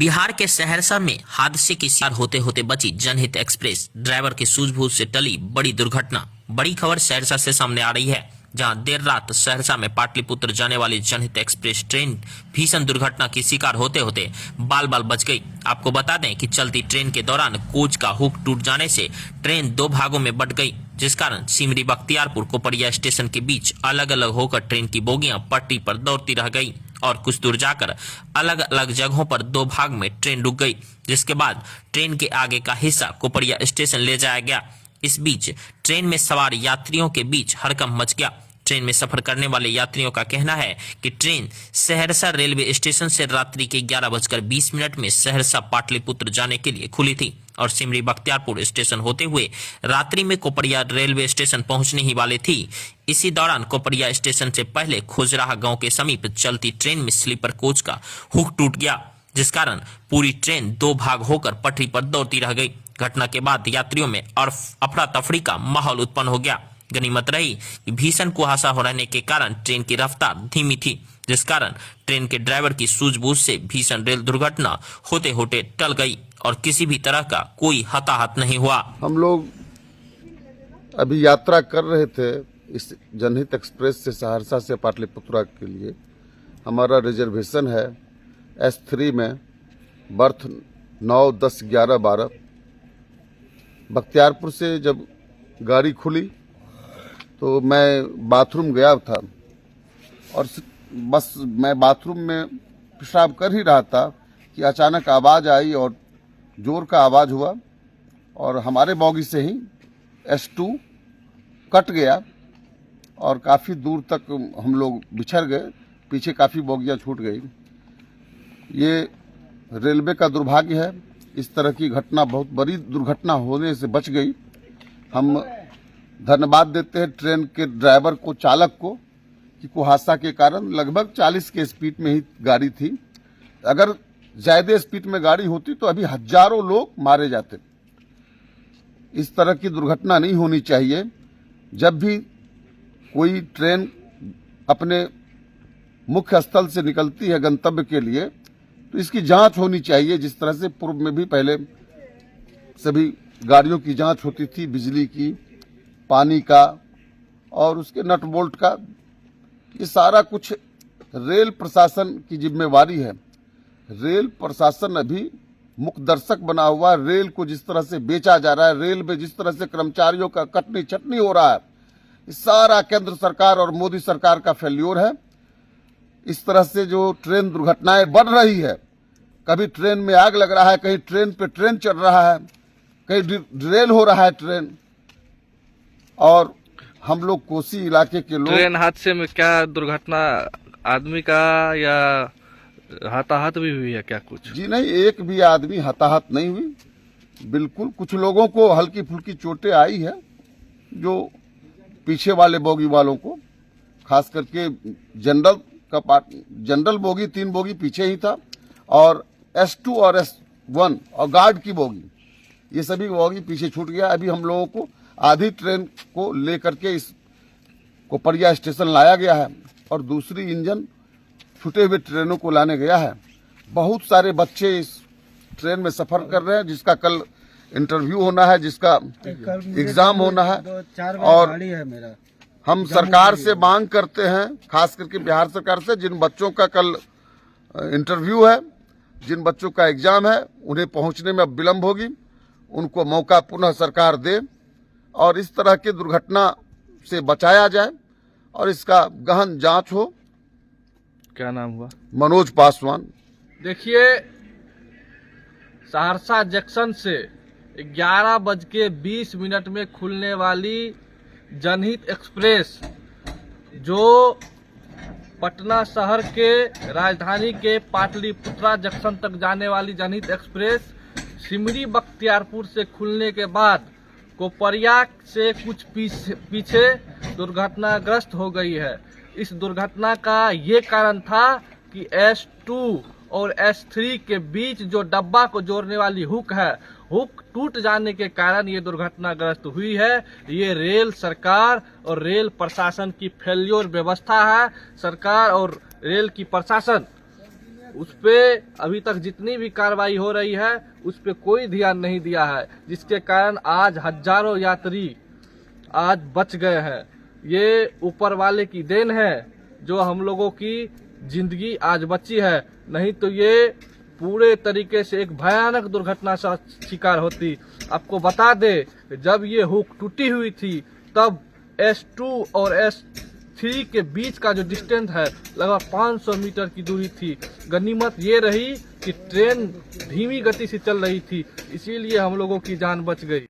बिहार के सहरसा में हादसे की शिकार होते होते बची जनहित एक्सप्रेस, ड्राइवर की सूझबूझ से टली बड़ी दुर्घटना। बड़ी खबर सहरसा से सामने आ रही है, जहां देर रात सहरसा में पाटलिपुत्र जाने वाली जनहित एक्सप्रेस ट्रेन भीषण दुर्घटना की शिकार होते होते बाल बाल बच गई। आपको बता दें कि चलती ट्रेन के दौरान कोच का हुक टूट जाने से ट्रेन दो भागों में बंट गई, जिस कारण सिमरी बख्तियारपुर कोपरिया स्टेशन के बीच अलग अलग होकर ट्रेन की बोगियां पटरी पर दौड़ती रह गई और कुछ दूर जाकर अलग अलग जगहों पर दो भाग में ट्रेन रुक गई, जिसके बाद ट्रेन के आगे का हिस्सा कोपरिया स्टेशन ले जाया गया। इस बीच ट्रेन में सवार यात्रियों के बीच हड़कंप मच गया। ट्रेन में सफर करने वाले यात्रियों का कहना है कि ट्रेन सहरसा रेलवे स्टेशन से रात्रि के 11:20 में सहरसा पाटलिपुत्र जाने के लिए खुली थी और सिमरी बख्तियारपुर स्टेशन होते हुए रात्रि में कोपरिया रेलवे स्टेशन पहुंचने ही वाले थी। इसी दौरान कोपरिया स्टेशन से पहले खोजराहा गांव के समीप चलती ट्रेन में स्लीपर कोच का हुक टूट गया, जिस कारण पूरी ट्रेन दो भाग होकर पटरी पर दौड़ती रह गई। घटना के बाद यात्रियों में अफरा तफरी का माहौल उत्पन्न हो गया। गनीमत रही कि भीषण कुहासा हो रहने के कारण ट्रेन की रफ्तार धीमी थी, जिस कारण ट्रेन के ड्राइवर की सूझबूझ से भीषण रेल दुर्घटना होते होते टल गई और किसी भी तरह का कोई हताहत नहीं हुआ। हम लोग अभी यात्रा कर रहे थे इस जनहित एक्सप्रेस से सहरसा से पाटलिपुत्रा के लिए। हमारा रिजर्वेशन है S3 में, बर्थ 9, 10, 11, 12। बख्तियारपुर से जब गाड़ी खुली तो मैं बाथरूम गया था और बस मैं बाथरूम में पेशाब कर ही रहा था कि अचानक आवाज़ आई और जोर का आवाज़ हुआ और हमारे बॉगी से ही S2 कट गया और काफ़ी दूर तक हम लोग बिछड़ गए, पीछे काफ़ी बोगियाँ छूट गई। ये रेलवे का दुर्भाग्य है, इस तरह की घटना, बहुत बड़ी दुर्घटना होने से बच गई। हम धन्यवाद देते हैं ट्रेन के ड्राइवर को, चालक को, कि कुहासा के कारण लगभग 40 के स्पीड में ही गाड़ी थी। अगर ज्यादा स्पीड में गाड़ी होती तो अभी हजारों लोग मारे जाते। इस तरह की दुर्घटना नहीं होनी चाहिए। जब भी कोई ट्रेन अपने मुख्य स्थल से निकलती है गंतव्य के लिए तो इसकी जांच होनी चाहिए, जिस तरह से पूर्व में भी पहले सभी गाड़ियों की जांच होती थी, बिजली की, पानी का और उसके नट बोल्ट का। ये सारा कुछ रेल प्रशासन की जिम्मेवारी है। रेल प्रशासन अभी मुख्य दर्शक बना हुआ है। रेल को जिस तरह से बेचा जा रहा है, रेल में जिस तरह से कर्मचारियों का कटनी छटनी हो रहा है, ये सारा केंद्र सरकार और मोदी सरकार का फेल्योर है। इस तरह से जो ट्रेन दुर्घटनाएं बढ़ रही है, कभी ट्रेन में आग लग रहा है, कहीं ट्रेन पे ट्रेन चल रहा है, कहीं डिरेल हो रहा है ट्रेन। और हम लोग कोसी इलाके के लोग, ट्रेन हादसे में क्या दुर्घटना, आदमी का या हताहत भी हुई है क्या कुछ? जी नहीं, एक भी आदमी हताहत नहीं हुई। बिल्कुल कुछ लोगों को हल्की फुल्की चोटें आई है, जो पीछे वाले बोगी वालों को, खास करके जनरल बोगी 3 बोगी पीछे ही था और S2 और S1 और गार्ड की बोगी, ये सभी बोगी पीछे छूट गया। अभी हम लोगों को आधी ट्रेन को लेकर के इस कोपरिया स्टेशन लाया गया है और दूसरी इंजन छूटे हुए ट्रेनों को लाने गया है। बहुत सारे बच्चे इस ट्रेन में सफर कर रहे हैं, जिसका कल इंटरव्यू होना है, जिसका एग्जाम होना है। और हम सरकार से मांग करते हैं, खास करके बिहार सरकार से, जिन बच्चों का कल इंटरव्यू है, जिन बच्चों का एग्जाम है, उन्हें पहुंचने में अब विलम्ब होगी, उनको मौका पुनः सरकार दे और इस तरह की दुर्घटना से बचाया जाए और इसका गहन जांच हो। क्या नाम हुआ? मनोज पासवान। देखिए, सहरसा जंक्शन से 11:20 में खुलने वाली जनहित एक्सप्रेस, जो पटना शहर के राजधानी के पाटलिपुत्रा जंक्शन तक जाने वाली जनहित एक्सप्रेस, सिमरी बख्तियारपुर से खुलने के बाद कोपरिया से कुछ पीछे दुर्घटनाग्रस्त हो गई है। इस दुर्घटना का ये कारण था कि S2 और S3 के बीच जो डब्बा को जोड़ने वाली हुक है, हुक टूट जाने के कारण ये दुर्घटनाग्रस्त हुई है। ये रेल सरकार और रेल प्रशासन की फेल्योर व्यवस्था है। सरकार और रेल की प्रशासन उस पे अभी तक जितनी भी कार्रवाई हो रही है उस पे कोई ध्यान नहीं दिया है, जिसके कारण आज हजारों यात्री आज बच गए हैं। ये ऊपर वाले की देन है जो हम लोगों की जिंदगी आज बची है, नहीं तो ये पूरे तरीके से एक भयानक दुर्घटना का शिकार होती। आपको बता दे, जब ये हुक टूटी हुई थी तब S2 और S3 के बीच का जो डिस्टेंस है लगभग 500 मीटर की दूरी थी। गनीमत ये रही कि ट्रेन धीमी गति से चल रही थी, इसीलिए हम लोगों की जान बच गई।